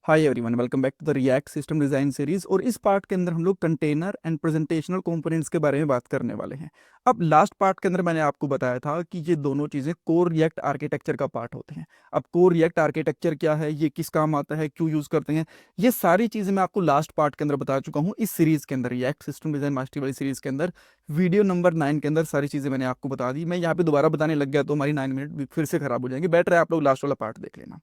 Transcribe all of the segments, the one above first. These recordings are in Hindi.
Hi everyone, welcome back to the React system design series. और इस पार्ट के अंदर हम लोग कंटेनर एंड प्रेजेंटेशनल कंपोनेंट्स के बारे में बात करने वाले हैं। अब लास्ट पार्ट के अंदर मैंने आपको बताया था कि ये दोनों चीज़ें कोर रिएक्ट आर्किटेक्चर का पार्ट होते हैं। अब कोर रिएक्ट आर्किटेक्चर क्या है, ये किस काम आता है, क्यों यूज़ करते हैं, ये सारी चीज़ें मैं आपको लास्ट पार्ट के अंदर बता चुका हूँ। इस सीरीज़ के अंदर, रिएक्ट सिस्टम डिज़ाइन मास्टरी वाली सीरीज़ के अंदर वीडियो नंबर 9 के अंदर सारी चीज़ें मैंने आपको बता दी। मैं यहाँ पे दोबारा बताने लग गया तो हमारी 9 मिनट फिर से खराब हो जाएंगे। बेटर है आप लोग लास्ट वाला पार्ट देख लेना।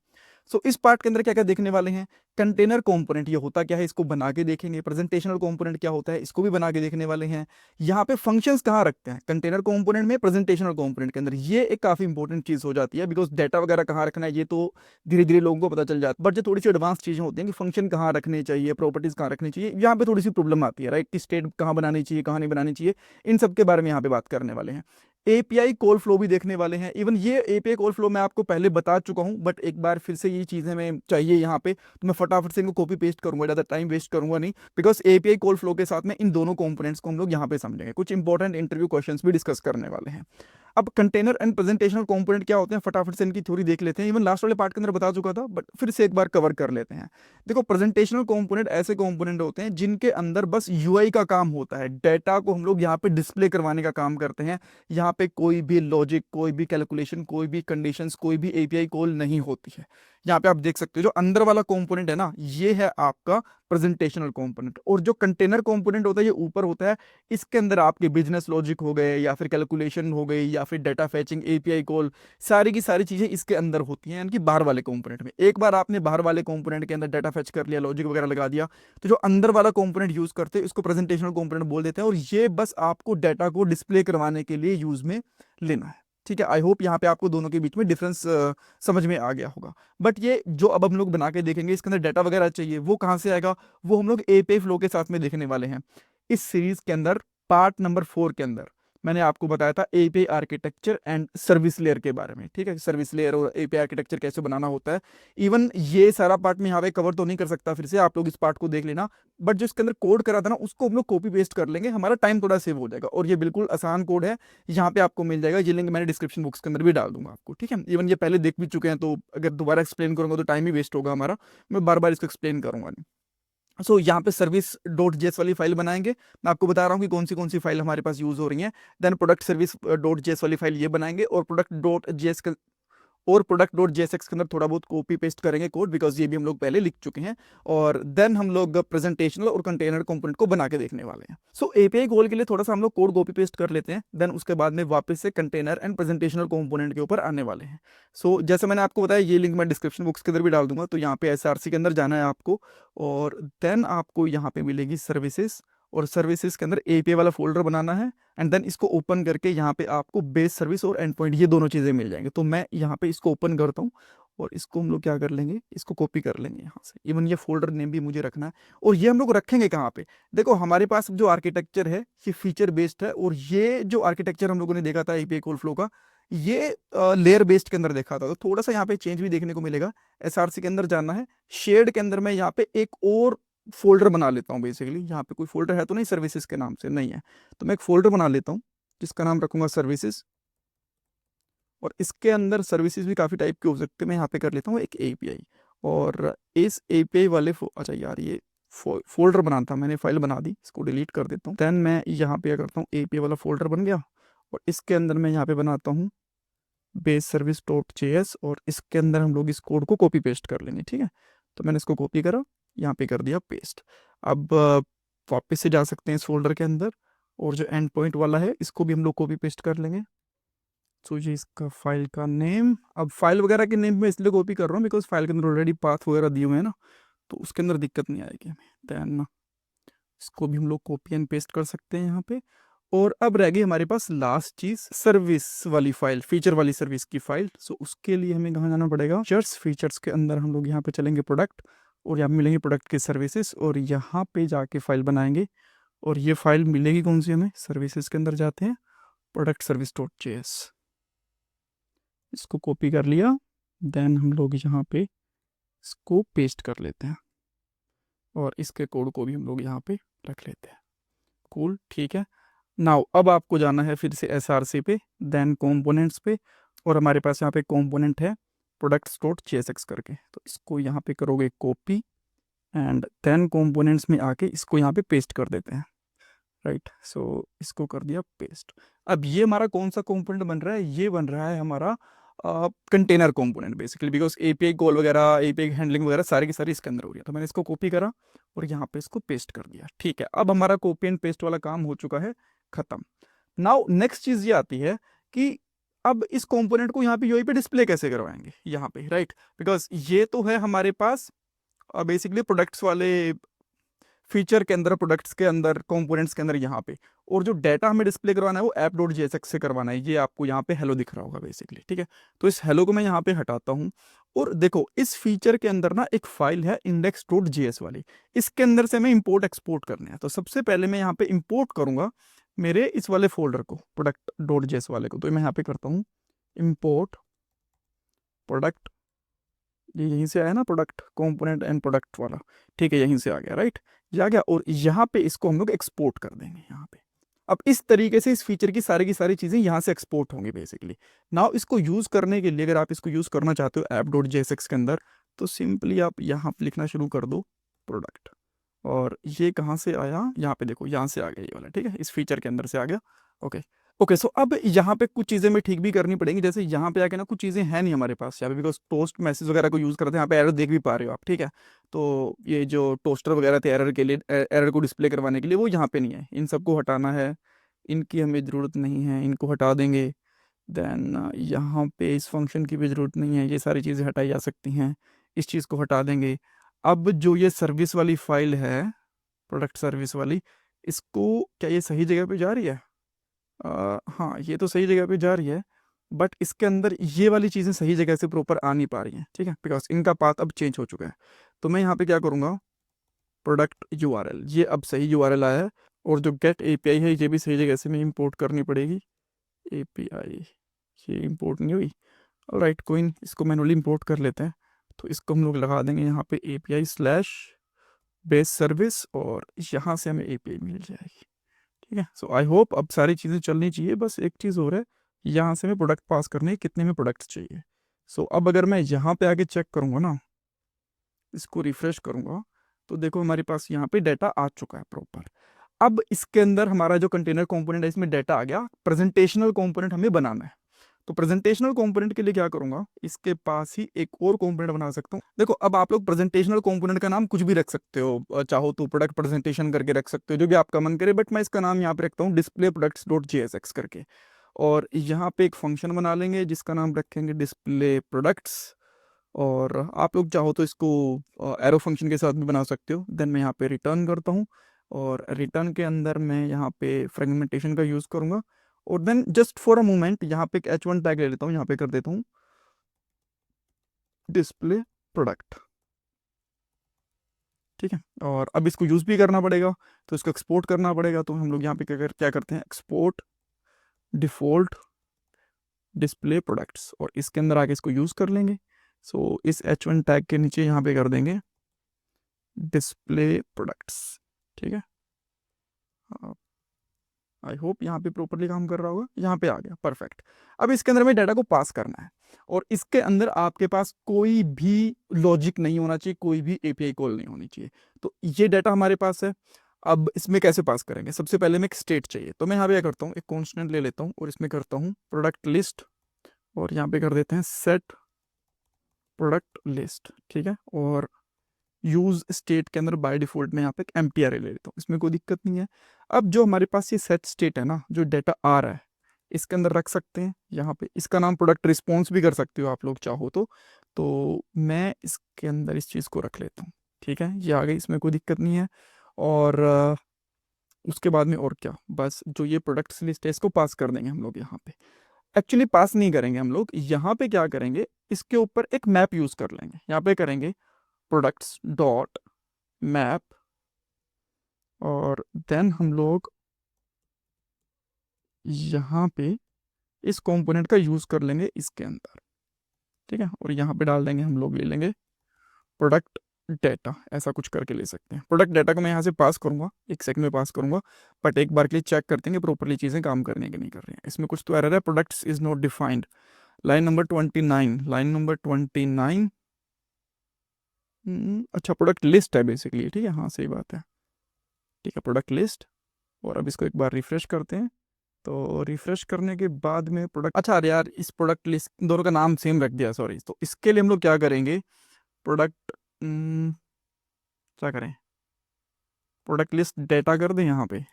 सो इस पार्ट के अंदर क्या क्या देखने वाले हैं। कंटेनर कंपोनेंट ये होता क्या है, इसको बना के देखेंगे। प्रेजेंटेशनल कंपोनेंट क्या होता है, इसको भी बना के देखने वाले हैं। यहाँ पे फंक्शंस कहाँ रखते हैं कंटेनर कंपोनेंट में, प्रेजेंटेशनल कंपोनेंट के अंदर, ये एक काफी इंपॉर्टेंट चीज हो जाती है। बिकॉज डाटा वगैरह कहाँ रखना है ये तो धीरे धीरे लोगों को पता चल जाता है, बट जो थोड़ी सी एडवांस चीजें होती हैं कि फंक्शन कहाँ रखने चाहिए, प्रॉपर्टीज कहाँ रखनी चाहिए, यहाँ पे थोड़ी सी प्रॉब्लम आती है, राइट, कि स्टेट कहाँ बनानी चाहिए, कहाँ नहीं बनानी चाहिए, इन सब के बारे में यहाँ पे बात करने वाले हैं। एपीआई कॉल फ्लो भी देखने वाले हैं। इवन ये एपीआई कॉल फ्लो मैं आपको पहले बता चुका हूं, बट एक बार फिर से ये चीजें मैं चाहिए यहाँ पे, तो मैं फटाफट से इनको कॉपी पेस्ट करूंगा, ज़्यादा टाइम वेस्ट करूंगा नहीं। बिकॉज एपीआई कॉल फ्लो के साथ में इन दोनों कंपोनेंट्स को हम लोग यहाँ पे समझेंगे, कुछ इंपॉर्टेंट इंटरव्यू क्वेश्चंस भी डिस्कस करने वाले हैं। अब कंटेनर एंड प्रेजेंटेशनल कंपोनेंट क्या होते हैं, फटाफट से इनकी थ्योरी देख लेते हैं। इवन लास्ट वाले पार्ट के अंदर बता चुका था, बट फिर से एक बार कवर कर लेते हैं। देखो, प्रेजेंटेशनल कंपोनेंट ऐसे कंपोनेंट होते हैं जिनके अंदर बस यूआई का काम होता है, डेटा को हम लोग यहाँ पे डिस्प्ले करवाने का काम करते हैं। यहाँ पे कोई भी लॉजिक, कोई भी कैलकुलेशन, कोई भी कंडीशंस, कोई भी एपीआई कॉल नहीं होती है। यहाँ पे आप देख सकते हो जो अंदर वाला कंपोनेंट है ना, ये है आपका प्रेजेंटेशनल कंपोनेंट। और जो कंटेनर कंपोनेंट होता है ये ऊपर होता है। इसके अंदर आपके बिजनेस लॉजिक हो गए, या फिर कैलकुलेशन हो गई, या फिर डाटा फैचिंग, एपीआई कॉल, सारी की सारी चीजें इसके अंदर होती हैं, यानी कि बाहर वाले कंपोनेंट में। एक बार आपने बाहर वाले कंपोनेंट के अंदर डाटा फैच कर लिया, लॉजिक वगैरह लगा दिया, तो जो अंदर वाला कंपोनेंट यूज करते हैं इसको प्रेजेंटेशनल कंपोनेंट बोल देते हैं। और ये बस आपको डाटा को डिस्प्ले करवाने के लिए यूज में लेना है। ठीक है, आई होप यहाँ पे आपको दोनों के बीच में डिफरेंस समझ में आ गया होगा। बट ये जो अब हम लोग बना के देखेंगे, इसके अंदर डाटा वगैरह चाहिए, वो कहाँ से आएगा, वो हम लोग एपीआई फ्लो के साथ में देखने वाले हैं इस सीरीज के अंदर। पार्ट नंबर 4 के अंदर मैंने आपको बताया था API architecture and service layer के बारे में। ठीक है, सर्विस लेयर और एपीआई आर्किटेक्चर कैसे बनाना होता है। इवन ये सारा पार्ट में यहाँ पे कवर तो नहीं कर सकता, फिर से आप लोग इस पार्ट को देख लेना। बट जो इसके अंदर कोड करा था ना, उसको हम लोग कॉपी पेस्ट कर लेंगे, हमारा टाइम थोड़ा सेव हो जाएगा। और ये बिल्कुल आसान कोड है, यहाँ पे आपको मिल जाएगा। ये लिंक मैंने डिस्क्रिप्शन बॉक्स के अंदर भी डाल दूंगा आपको। ठीक है, इवन ये पहले देख भी चुके हैं, तो अगर दोबारा एक्सप्लेन करूंगा तो टाइम ही वेस्ट होगा हमारा, मैं बार बार इसको एक्सप्लेन करूंगा नहीं। सो यहाँ पे सर्विस डॉट जेएस वाली फाइल बनाएंगे। मैं आपको बता रहा हूँ कि कौन सी फाइल हमारे पास यूज हो रही है। Then product service dot JS वाली फाइल ये बनाएंगे, और प्रोडक्ट डॉट जेएसएक्स के अंदर थोड़ा बहुत कॉपी पेस्ट करेंगे कोड, बिकॉज ये भी हम लोग पहले लिख चुके हैं। और देन हम लोग प्रेजेंटेशनल और कंटेनर कंपोनेंट को बना के देखने वाले हैं। सो एपीआई कॉल के लिए थोड़ा सा हम लोग कोड कॉपी पेस्ट कर लेते हैं, देन उसके बाद में वापस से कंटेनर एंड प्रेजेंटेशनल कंपोनेंट के ऊपर आने वाले हैं। सो जैसे मैंने आपको बताया, ये लिंक मैं डिस्क्रिप्शन बॉक्स के अंदर भी डाल दूंगा। तो यहाँ पे एसआरसी के अंदर जाना है आपको, और देन आपको यहाँ पे मिलेगी सर्विसेज, और सर्विसेज के अंदर एपीआई वाला फोल्डर बनाना है। एंड देन इसको ओपन करके यहाँ पे आपको बेस सर्विस और एंड पॉइंट, ये दोनों चीजें मिल जाएंगे। तो मैं यहाँ पे इसको ओपन करता हूँ, और इसको हम लोग क्या कर लेंगे, इसको कॉपी कर लेंगे यहाँ से। इवन ये फोल्डर नेम भी मुझे रखना है। और ये हम लोग रखेंगे कहाँ पे, देखो हमारे पास जो आर्किटेक्चर है ये फीचर बेस्ड है। और ये जो आर्किटेक्चर हम लोगों ने देखा था एपीआई कॉल फ्लो का, ये लेयर बेस्ड के अंदर देखा था। तो थोड़ा सा यहाँ पे चेंज भी देखने को मिलेगा। एसआरसी के अंदर जाना है, शेड के अंदर मैं यहाँ पे एक और फोल्डर बना लेता हूँ। बेसिकली यहाँ पे कोई फोल्डर है तो नहीं, सर्विसेज के नाम से नहीं है, तो मैं एक फोल्डर बना लेता हूँ जिसका नाम रखूंगा सर्विसेज। और इसके अंदर सर्विसेज भी काफ़ी टाइप के हो सकते हैं। मैं यहाँ पे कर लेता हूँ एक एपीआई, और इस एपीआई वाले अच्छा यार, ये फोल्डर बनाना था, मैंने फाइल बना दी, इसको डिलीट कर देता हूँ। देन मैं यहाँ पे क्या करता हूँ, एपीआई वाला फोल्डर बन गया, और इसके अंदर मैं यहाँ पे बनाता हूँ बेस सर्विस डॉट जेएस, और इसके अंदर हम लोग इस कोड को कॉपी पेस्ट कर लेंगे। ठीक है, तो मैंने इसको कॉपी करा, यहाँ पे कर दिया पेस्ट। अब वापस से जा सकते हैं इस फोल्डर के अंदर, और जो एंड पॉइंट वाला है इसको भी हम लोग कॉपी पेस्ट कर लेंगे। सो ये इसका फाइल का नेम, अब फाइल वगैरह के नेम में इसलिए कॉपी कर रहा हूँ बिकॉज फाइल के अंदर ऑलरेडी पाथ वगैरह दिए हुए हैं ना, तो उसके अंदर दिक्कत नहीं आएगी हमें। देन इसको भी हम लोग कॉपी एंड पेस्ट कर सकते हैं यहाँ पे। और अब रह गई हमारे पास लास्ट चीज, सर्विस वाली फाइल, फीचर वाली सर्विस की फाइल। सो उसके लिए हमें कहाँ जाना पड़ेगा, फीचर्स के अंदर हम लोग यहाँ पे चलेंगे प्रोडक्ट, और यहाँ मिलेंगे प्रोडक्ट के सर्विसेज, और यहाँ पे जाके फाइल बनाएंगे। और ये फाइल मिलेगी कौन सी हमें, सर्विसेज के अंदर जाते हैं, प्रोडक्ट सर्विस डॉट जेएस, इसको कॉपी कर लिया। देन हम लोग यहाँ पे इसको पेस्ट कर लेते हैं, और इसके कोड को भी हम लोग यहाँ पे रख लेते हैं। कूल, ठीक है। नाउ अब आपको जाना है फिर से एसआरसी पे, देन कंपोनेंट्स पे, और हमारे पास यहाँ पे कंपोनेंट है प्रोडक्ट्स डॉट जेएसएक्स करके। तो इसको यहाँ पे करोगे कॉपी एंड देन कंपोनेंट्स में आके इसको यहाँ पे पेस्ट कर देते हैं, राइट। सो इसको कर दिया पेस्ट। अब ये हमारा कौन सा कंपोनेंट बन रहा है, ये बन रहा है हमारा container component basically, because API call वगैरह, एपीआई हैंडलिंग वगैरह सारी की सारी इसके अंदर हो रही है। तो मैंने इसको कॉपी करा और यहाँ पे इसको पेस्ट कर दिया, ठीक है। अब हमारा कॉपी एंड पेस्ट वाला काम हो चुका है, खत्म। नाउ नेक्स्ट चीज ये आती है कि अब इस कंपोनेंट को यहाँ पे यूआई पे डिस्प्ले कैसे करवाएंगे यहाँ पे, राइट। बिकॉज ये तो है हमारे पास बेसिकली प्रोडक्ट्स वाले फीचर के अंदर, प्रोडक्ट्स के अंदर, कंपोनेंट्स के अंदर यहाँ पे, और जो डाटा हमें डिस्प्ले करवाना है वो ऐप डॉट जेएसएक्स से करवाना है। ये आपको यहाँ पे हेलो दिख रहा होगा बेसिकली, ठीक है। तो इस हेलो को मैं यहाँ पे हटाता हूँ और देखो इस फीचर के अंदर ना एक फाइल है इंडेक्स डॉट जेएस वाली, इसके अंदर से हमें इंपोर्ट एक्सपोर्ट करने हैं। तो सबसे पहले मैं यहाँ पे इंपोर्ट करूंगा मेरे इस वाले फोल्डर को, प्रोडक्ट डॉट जेएस वाले को। तो मैं यहाँ पे करता हूँ इंपोर्ट प्रोडक्ट, ये यहीं से आया ना, प्रोडक्ट कंपोनेंट एंड प्रोडक्ट वाला, ठीक है, यहीं से आ गया, राइट। ये आ गया और यहाँ पे इसको हम लोग एक्सपोर्ट कर देंगे यहाँ पे। अब इस तरीके से इस फीचर की सारी चीजें यहाँ से एक्सपोर्ट होंगी बेसिकली। नाउ इसको यूज करने के लिए, अगर आप इसको यूज करना चाहते हो ऐप डॉट जेएसएक्स के अंदर, तो सिंपली आप यहाँ पे लिखना शुरू कर दो प्रोडक्ट। और ये कहाँ से आया, यहाँ पे देखो, यहाँ से आ गया ये वाला, ठीक है, इस फीचर के अंदर से आ गया। ओके ओके, सो अब यहाँ पे कुछ चीज़ें में ठीक भी करनी पड़ेंगी। जैसे यहाँ पे आके ना कुछ चीज़ें हैं नहीं हमारे पास यहाँ पे, बिकॉज टोस्ट मैसेज वगैरह को यूज़ करते हैं, यहाँ पे एरर देख भी पा रहे हो आप, ठीक है। तो ये जो टोस्टर वगैरह थे एरर के लिए, एरर को डिस्प्ले करवाने के लिए, वो यहाँ पे नहीं है। इन सबको हटाना है, इनकी हमें ज़रूरत नहीं है, इनको हटा देंगे। देन यहाँ पे इस फंक्शन की भी ज़रूरत नहीं है, ये सारी चीज़ें हटाई जा सकती हैं, इस चीज़ को हटा देंगे। अब जो ये सर्विस वाली फाइल है, प्रोडक्ट सर्विस वाली, इसको क्या ये सही जगह पे जा रही है? हाँ, ये तो सही जगह पे जा रही है, बट इसके अंदर ये वाली चीज़ें सही जगह से प्रॉपर आ नहीं पा रही हैं, ठीक है, बिकॉज इनका पाथ अब चेंज हो चुका है। तो मैं यहाँ पे क्या करूँगा, प्रोडक्ट यूआरएल, ये अब सही यूआरएल आया है। और जो गेट एपीआई है, ये भी सही जगह से मैं इंपोर्ट करनी पड़ेगी। एपीआई ये इंपोर्ट नहीं हुई, राइट, कोई नहीं, इसको मैनुअली इंपोर्ट कर लेते हैं। तो इसको हम लोग लगा देंगे यहाँ पे एपीआई स्लैश बेस सर्विस, और यहाँ से हमें एपीआई मिल जाएगी, ठीक है। सो आई होप अब सारी चीज़ें चलनी चाहिए। बस एक चीज़ हो रहा है, यहाँ से मैं प्रोडक्ट पास करने हैं, कितने में प्रोडक्ट्स चाहिए। सो अब अगर मैं यहाँ पे आके चेक करूँगा ना, इसको रिफ्रेश करूँगा, तो देखो हमारे पास यहाँ पे डाटा आ चुका है प्रॉपर। अब इसके अंदर हमारा जो कंटेनर कंपोनेंट है, इसमें डाटा आ गया। प्रेजेंटेशनल कंपोनेंट हमें बनाना है। तो प्रेजेंटेशनल कंपोनेंट के लिए क्या करूंगा, इसके पास ही एक और कंपोनेंट बना सकता हूँ। देखो अब आप लोग प्रेजेंटेशनल कंपोनेंट का नाम कुछ भी रख सकते हो, चाहो तो प्रोडक्ट प्रेजेंटेशन करके रख सकते हो, जो भी आपका मन करे, बट मैं इसका नाम यहाँ पे रखता हूँ डिस्प्ले प्रोडक्ट्स डॉट जेएसएक्स करके। और यहाँ पे एक फंक्शन बना लेंगे जिसका नाम रखेंगे डिस्प्ले प्रोडक्ट्स। और आप लोग चाहो तो इसको एरो फंक्शन के साथ भी बना सकते हो। देन मैं यहाँ पे रिटर्न करता हूँ, और रिटर्न के अंदर मैं यहाँ पे फ्रेगमेंटेशन का यूज़ करूँगा। और then just for a moment यहाँ पे एक h1 टैग ले लेता हूँ, यहाँ पे कर देता हूँ डिस्प्ले प्रोडक्ट, ठीक है। और अब इसको यूज़ भी करना पड़ेगा, तो इसको एक्सपोर्ट करना पड़ेगा। तो हम लोग यहाँ पे क्या करते हैं, एक्सपोर्ट डिफ़ॉल्ट डिस्प्ले प्रोडक्ट्स, और इसके अंदर आके इसको यूज़ कर लेंगे। सो इस h1 टैग के नीचे यहाँ पे कर देंगे डिस्प्ले प्रोडक्ट्स, ठीक है। आई होप यहाँ पे प्रॉपरली काम कर रहा होगा, यहाँ पे आ गया, परफेक्ट। अब इसके अंदर में डाटा को पास करना है, और इसके अंदर आपके पास कोई भी लॉजिक नहीं होना चाहिए, कोई भी एपीआई कॉल नहीं होनी चाहिए। तो ये डाटा हमारे पास है। अब इसमें कैसे पास करेंगे, सबसे पहले में एक स्टेट चाहिए। तो मैं यहाँ पे क्या करता हूँ, एक कॉन्स्टेंट ले लेता हूँ और इसमें करता हूँ प्रोडक्ट लिस्ट, और यहाँ पे कर देते हैं सेट प्रोडक्ट लिस्ट, ठीक है। और यूज स्टेट के अंदर बाय डिफॉल्ट में यहाँ पे एक एम्प्टी अरे ले लेता हूँ, इसमें कोई दिक्कत नहीं है। अब जो हमारे पास ये सेट स्टेट है ना, जो डाटा आ रहा है, इसके अंदर रख सकते हैं यहाँ पे। इसका नाम प्रोडक्ट रिस्पॉन्स भी कर सकते हो आप लोग चाहो तो मैं इसके अंदर इस चीज़ को रख लेता हूँ, ठीक है। ये आ गई, इसमें कोई दिक्कत नहीं है। और उसके बाद में और क्या, बस जो ये प्रोडक्ट्स लिस्ट है इसको पास कर देंगे हम लोग यहाँ पे। एक्चुअली पास नहीं करेंगे हम लोग, यहाँ पे क्या करेंगे, इसके ऊपर एक मैप यूज़ कर लेंगे। यहाँ पे करेंगे प्रोडक्ट्स डॉट मैप, और देन हम लोग यहाँ पे इस कंपोनेंट का यूज़ कर लेंगे इसके अंदर, ठीक है। और यहाँ पे डाल देंगे, हम लोग ले लेंगे प्रोडक्ट डेटा, ऐसा कुछ करके ले सकते हैं। प्रोडक्ट डेटा को मैं यहाँ से पास करूँगा, एक सेकंड में पास करूँगा, बट एक बार के लिए चेक करते हैं कि प्रॉपरली चीज़ें काम करने की नहीं कर रही हैं। इसमें कुछ तो एरर है, products is not defined. Line number 29, line number 29। अच्छा, प्रोडक्ट लिस्ट है बेसिकली, ठीक है, हाँ सही बात है। ठीक है, प्रोडक्ट लिस्ट। और अब इसको एक बार रिफ्रेश करते हैं। तो रिफ्रेश करने के बाद में प्रोडक्ट, अच्छा अरे यार, इस प्रोडक्ट लिस्ट दोनों का नाम सेम रख दिया, सॉरी। तो इसके लिए हम लोग क्या करेंगे, प्रोडक्ट क्या करें, प्रोडक्ट लिस्ट डेटा कर दें यहाँ पे,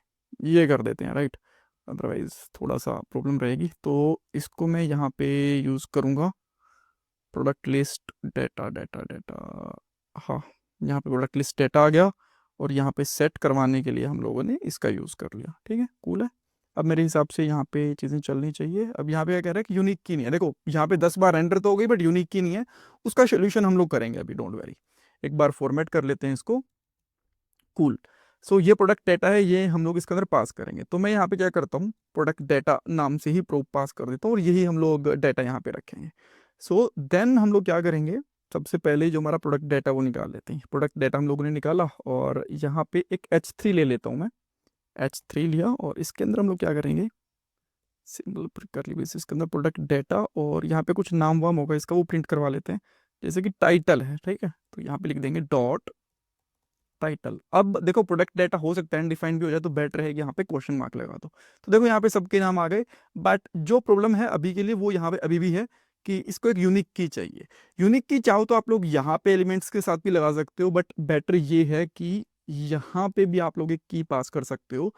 ये कर देते हैं, राइट। अदरवाइज थोड़ा सा प्रॉब्लम रहेगी, तो इसको मैं यहाँ पे यूज़ करूँगा, product list data data data. हाँ, यहाँ पे प्रोडक्ट लिस्ट डेटा आ गया, और यहाँ पे सेट करवाने के लिए हम लोगों ने इसका यूज़ कर लिया, ठीक है, कूल है। अब मेरे हिसाब से यहाँ पे चीज़ें चलनी चाहिए। अब यहाँ पे क्या कह रहा है कि यूनिक की नहीं है, देखो यहाँ पे 10 बार एंटर तो हो गई, बट यूनिक की नहीं है। उसका सोल्यूशन हम लोग करेंगे अभी, डोंट वरी। एक बार फॉर्मेट कर लेते हैं इसको, कूल। सो ये प्रोडक्ट डेटा है, ये हम लोग इसके अंदर पास करेंगे। तो मैं यहाँ पे क्या करता हूँ, प्रोडक्ट डेटा नाम से ही प्रो पास कर देता हूँ, और यही हम लोग डेटा यहाँ पे रखेंगे। सो देन हम लोग क्या करेंगे, सबसे पहले जो हमारा प्रोडक्ट डेटा वो निकाल लेते हैं। प्रोडक्ट डेटा हम लोगों ने निकाला, और यहाँ पे एक H3 ले लेता हूँ मैं। H3 लिया, और इसके अंदर हम लोग क्या करेंगे, सिंगल करली बेसिस के अंदर प्रोडक्ट डेटा, और यहाँ पे कुछ नाम वाम होगा इसका, वो प्रिंट करवा लेते हैं। जैसे कि टाइटल है, ठीक है, तो यहाँ पे लिख देंगे डॉट टाइटल। अब देखो प्रोडक्ट डेटा हो सकता है अनडिफाइंड भी हो जाए, तो बेटर रहेगी यहाँ पे क्वेश्चन मार्क लगा दो। तो देखो यहाँ पे सबके नाम आ गए, बट जो प्रॉब्लम है अभी के लिए वो यहाँ पे अभी भी है कि इसको एक यूनिक की चाहिए। यूनिक की चाहो तो आप लोग यहाँ पे एलिमेंट्स के साथ भी लगा सकते हो, बट बेटर ये है कि यहाँ पे भी आप लोग एक की पास कर सकते हो।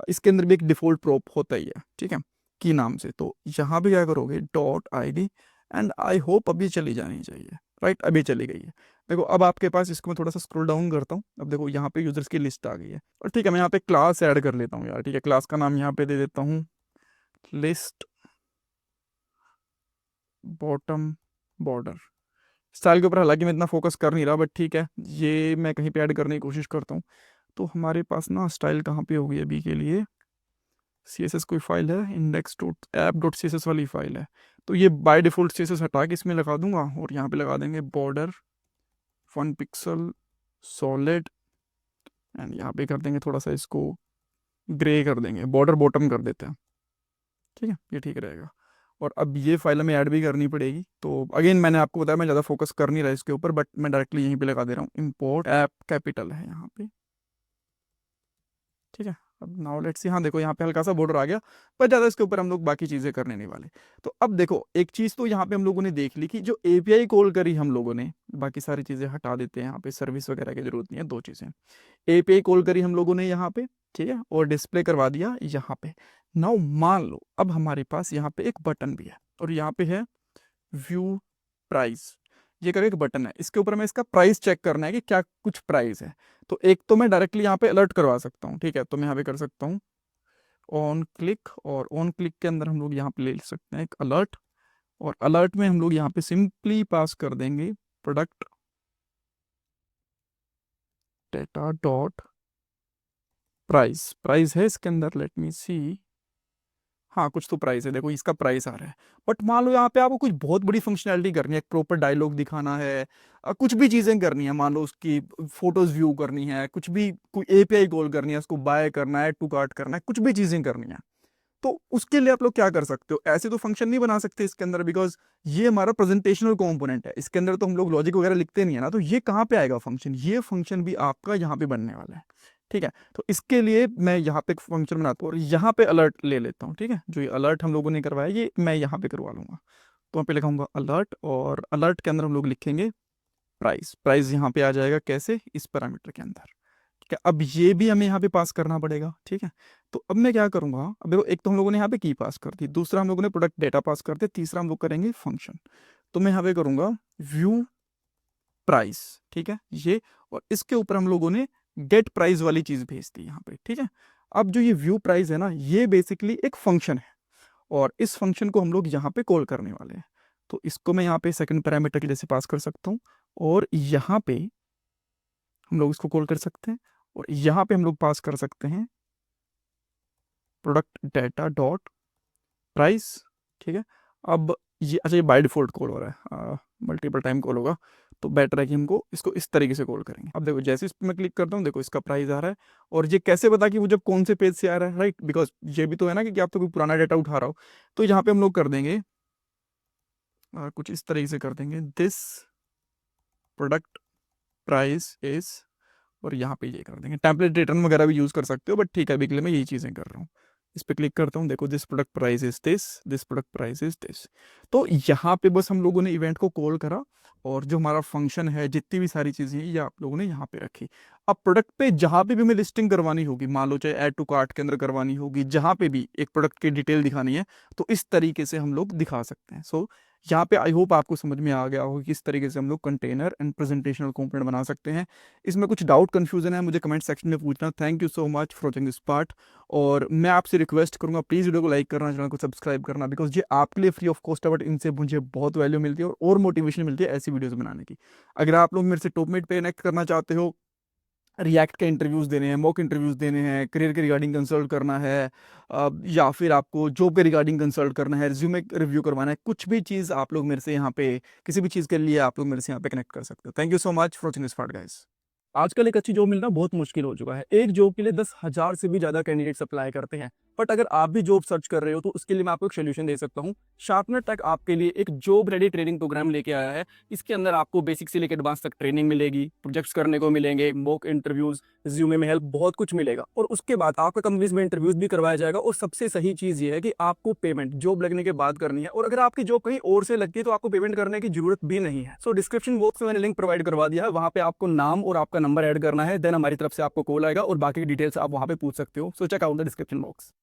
इसके अंदर भी एक डिफॉल्ट प्रोप होता ही है, ठीक है, की नाम से। तो यहाँ पे क्या करोगे, dot ID, and I hope अभी चली जानी चाहिए, राइट, अभी चली गई है। देखो अब आपके पास, इसको मैं थोड़ा सा स्क्रॉल डाउन करता हूँ, अब देखो यहाँ पे यूजर्स की लिस्ट आ गई है। और ठीक है, मैं यहाँ पे क्लास ऐड कर लेता हूँ यार, ठीक है, क्लास का नाम यहाँ पे दे देता हूँ लिस्ट बॉटम बॉर्डर। स्टाइल के ऊपर हालांकि मैं इतना फोकस कर नहीं रहा, बट ठीक है, ये मैं कहीं पे ऐड करने की कोशिश करता हूँ। तो हमारे पास ना स्टाइल कहाँ पे होगी अभी के लिए, CSS कोई फाइल है, index dot app dot CSS वाली फाइल है। तो ये बाय डिफॉल्ट CSS हटा के इसमें लगा दूंगा, और यहाँ पे लगा देंगे बॉर्डर 1 पिक्सल सॉलिड, एंड यहाँ पे कर देंगे थोड़ा सा इसको ग्रे कर देंगे, बॉर्डर बॉटम कर देते हैं, ठीक है, ये ठीक रहेगा। और अब ये फाइल हमें ऐड भी करनी पड़ेगी। तो अगेन मैंने आपको बताया मैं ज़्यादा फोकस कर नहीं रहा इसके ऊपर, बट मैं डायरेक्टली यहीं पे लगा दे रहा हूँ, इंपोर्ट ऐप कैपिटल है यहाँ पे, ठीक है। अब नाउ लेट्स सी, हाँ देखो यहाँ पे हल्का सा बॉर्डर आ गया, पर ज़्यादा इसके ऊपर हम लोग बाकी चीज़ें करने नहीं वाले। तो अब देखो एक चीज़ तो यहाँ पे हम लोगों ने देख ली कि जो API कॉल करी हम लोगों ने, बाकी सारी चीज़ें हटा देते हैं, यहाँ पे सर्विस वगैरह की जरूरत नहीं है, दो चीज़ें। API कॉल करी हम लोगों ने यहाँ पे, ठीक है, और डिस्प्ले करवा दिया यहाँ पे। नाउ मान लो अब हमारे पास यहाँ पे एक बटन भी है, और यहाँ पे है व्यू प्राइस, ये करके एक बटन है, इसके ऊपर मैं इसका प्राइस चेक करना है कि क्या कुछ प्राइस है। तो एक तो मैं डायरेक्टली यहाँ पे अलर्ट करवा सकता हूँ, ठीक है, तो मैं यहाँ पे कर सकता हूँ ऑन क्लिक, और ऑन क्लिक के अंदर हम लोग यहाँ पे ले सकते हैं एक अलर्ट, और अलर्ट में हम लोग यहाँ पे सिंपली पास कर देंगे product data dot price. Price है इसके अंदर, लेट मी सी, हाँ कुछ तो प्राइस है, देखो इसका प्राइस आ रहा है। बट मान लो यहाँ पे आपको कुछ बहुत बड़ी फंक्शनैलिटी करनी है, एक प्रॉपर डायलॉग दिखाना है, कुछ भी चीज़ें करनी है, मान लो उसकी फोटोज व्यू करनी है, कुछ भी कोई API कॉल करनी है, उसको बाय करना है, टू कार्ट करना है, कुछ भी चीज़ें करनी है। तो उसके लिए आप लोग क्या कर सकते हो, ऐसे तो फंक्शन नहीं बना सकते इसके अंदर, बिकॉज ये हमारा प्रेजेंटेशनल कंपोनेंट है, इसके अंदर तो हम लोग लॉजिक वगैरह लिखते नहीं है ना। तो ये कहाँ पे आएगा फंक्शन, ये फंक्शन भी आपका यहाँ पे बनने वाला है, ठीक है। तो इसके लिए मैं यहाँ पे एक फंक्शन बनाता हूँ, और यहाँ पे अलर्ट ले लेता हूँ, ठीक है, जो ये अलर्ट हम लोगों ने करवाया ये मैं यहाँ पे करवा लूंगा। तो वहाँ पे लिखाऊंगा अलर्ट, और अलर्ट के अंदर हम लोग लिखेंगे प्राइस। प्राइस यहाँ पे आ जाएगा कैसे, इस पैरामीटर के अंदर, ठीक है। अब ये भी हमें यहाँ पे पास करना पड़ेगा, ठीक है। तो अब मैं क्या करूंगा, अब देखो एक तो हम लोगों ने यहाँ पे की पास कर दी, दूसरा हम लोगों ने प्रोडक्ट डेटा पास कर दिया, तीसरा हम लोग करेंगे फंक्शन। तो मैं यहाँ पे करूंगा व्यू प्राइस, ठीक है, ये, और इसके ऊपर हम लोगों ने गेट प्राइस वाली चीज भेज दी यहाँ पे, ठीक है। अब जो ये व्यू प्राइस है ना, ये बेसिकली एक फंक्शन है, और इस फंक्शन को हम लोग यहाँ पे कॉल करने वाले हैं। तो इसको मैं यहाँ पे सेकंड पैरामीटर के जैसे पास कर सकता हूँ, और यहाँ पे हम लोग इसको कॉल कर सकते हैं, और यहाँ पे हम लोग पास कर सकते हैं प्रोडक्ट डेटा डॉट प्राइस, ठीक है। अब ये, अच्छा ये बाय डिफॉल्ट कॉल हो रहा है, मल्टीपल टाइम कॉल होगा, तो बेटर है कि हमको इसको इस तरीके से कॉल करेंगे। अब देखो जैसे इस पर मैं क्लिक करता हूँ, देखो इसका प्राइस आ रहा है, और ये कैसे पता कि वो जब कौन से पेज से आ रहा है, राइट, बिकॉज ये भी तो है ना कि आप तो कोई पुराना डेटा उठा रहा हो। तो यहाँ पे हम लोग कर देंगे कुछ इस तरीके से कर देंगे, दिस प्रोडक्ट प्राइस इज, और यहाँ पे ये कर देंगे। टेम्पलेट रिटर्न वगैरह भी यूज़ कर सकते हो, बट ठीक है अभी के लिए मैं यही चीज़ें कर रहा हूँ। इस पे क्लिक करता हूँ, देखो this product price is this product price is this. तो यहाँ पे बस हम लोगों ने इवेंट को कॉल करा, और जो हमारा फंक्शन है, जितनी भी सारी चीज़ें हैं, ये आप लोगों ने यहाँ पे रखी। अब प्रोडक्ट पे जहाँ पे भी हमें लिस्टिंग करवानी होगी, मान लो चाहे ऐड टू कार्ट के अंदर करवानी होगी, जहाँ पे भी एक प्रोडक्ट की डिटेल दिखानी है, तो इस तरीके से हम लोग दिखा सकते हैं। सो यहाँ पे आई होप आपको समझ में आ गया होगा कि किस तरीके से हम लोग कंटेनर एंड प्रेजेंटेशनल कंपोनेंट बना सकते हैं। इसमें कुछ डाउट कंफ्यूजन है, मुझे कमेंट सेक्शन में पूछना। Thank you so much for watching this part, और मैं आपसे रिक्वेस्ट करूंगा प्लीज़ वीडियो को लाइक करना, चैनल को सब्सक्राइब करना, बिकॉज ये आपके लिए फ्री ऑफ कॉस्ट है, बट इनसे मुझे बहुत वैल्यू मिलती है और मोटिवेशन मिलती है ऐसी वीडियोज़ बनाने की। अगर आप लोग मेरे से टॉपमेट पे कनेक्ट करना चाहते हो, रिएक्ट के इंटरव्यूज़ देने हैं, मॉक इंटरव्यूज़ देने हैं, करियर के रिगार्डिंग कंसल्ट करना है, या फिर आपको जॉब के रिगार्डिंग कंसल्ट करना है, रिज्यूमे रिव्यू करवाना है, कुछ भी चीज़ आप लोग मेरे से यहाँ पे, किसी भी चीज़ के लिए आप लोग मेरे से यहाँ पे कनेक्ट कर सकते हो। Thank you so much for watching this part guys. आजकल एक अच्छी जॉब मिलना बहुत मुश्किल हो चुका है। एक जॉब के लिए 10,000 से भी ज़्यादा कैंडिडेट्स अप्लाई करते हैं। बट अगर आप भी जॉब सर्च कर रहे हो तो उसके लिए मैं आपको एक सोल्यूशन दे सकता हूँ। शार्पनर टेक आपके लिए एक जॉब रेडी ट्रेनिंग प्रोग्राम लेके आया है। इसके अंदर आपको बेसिक से लेकर एडवांस तक ट्रेनिंग मिलेगी, प्रोजेक्ट्स करने को मिलेंगे, मॉक इंटरव्यूज, रिज्यूमे में हेल्प, बहुत कुछ मिलेगा। और उसके बाद आपका कंपनीज में इंटरव्यूज भी करवाया जाएगा। और सबसे सही चीज़ ये है कि आपको पेमेंट जॉब लगने के बाद करनी है, और अगर आपकी जॉब कहीं और से लगती है तो आपको पेमेंट करने की जरूरत भी नहीं है। सो डिस्क्रिप्शन बॉक्स में मैंने लिंक प्रोवाइड करवा दिया है, वहाँ पे आपको नाम और आपका नंबर ऐड करना है, देन हमारी तरफ से आपको कॉल आएगा और बाकी डिटेल्स आप वहाँ पे पूछ सकते हो। So check out the description box.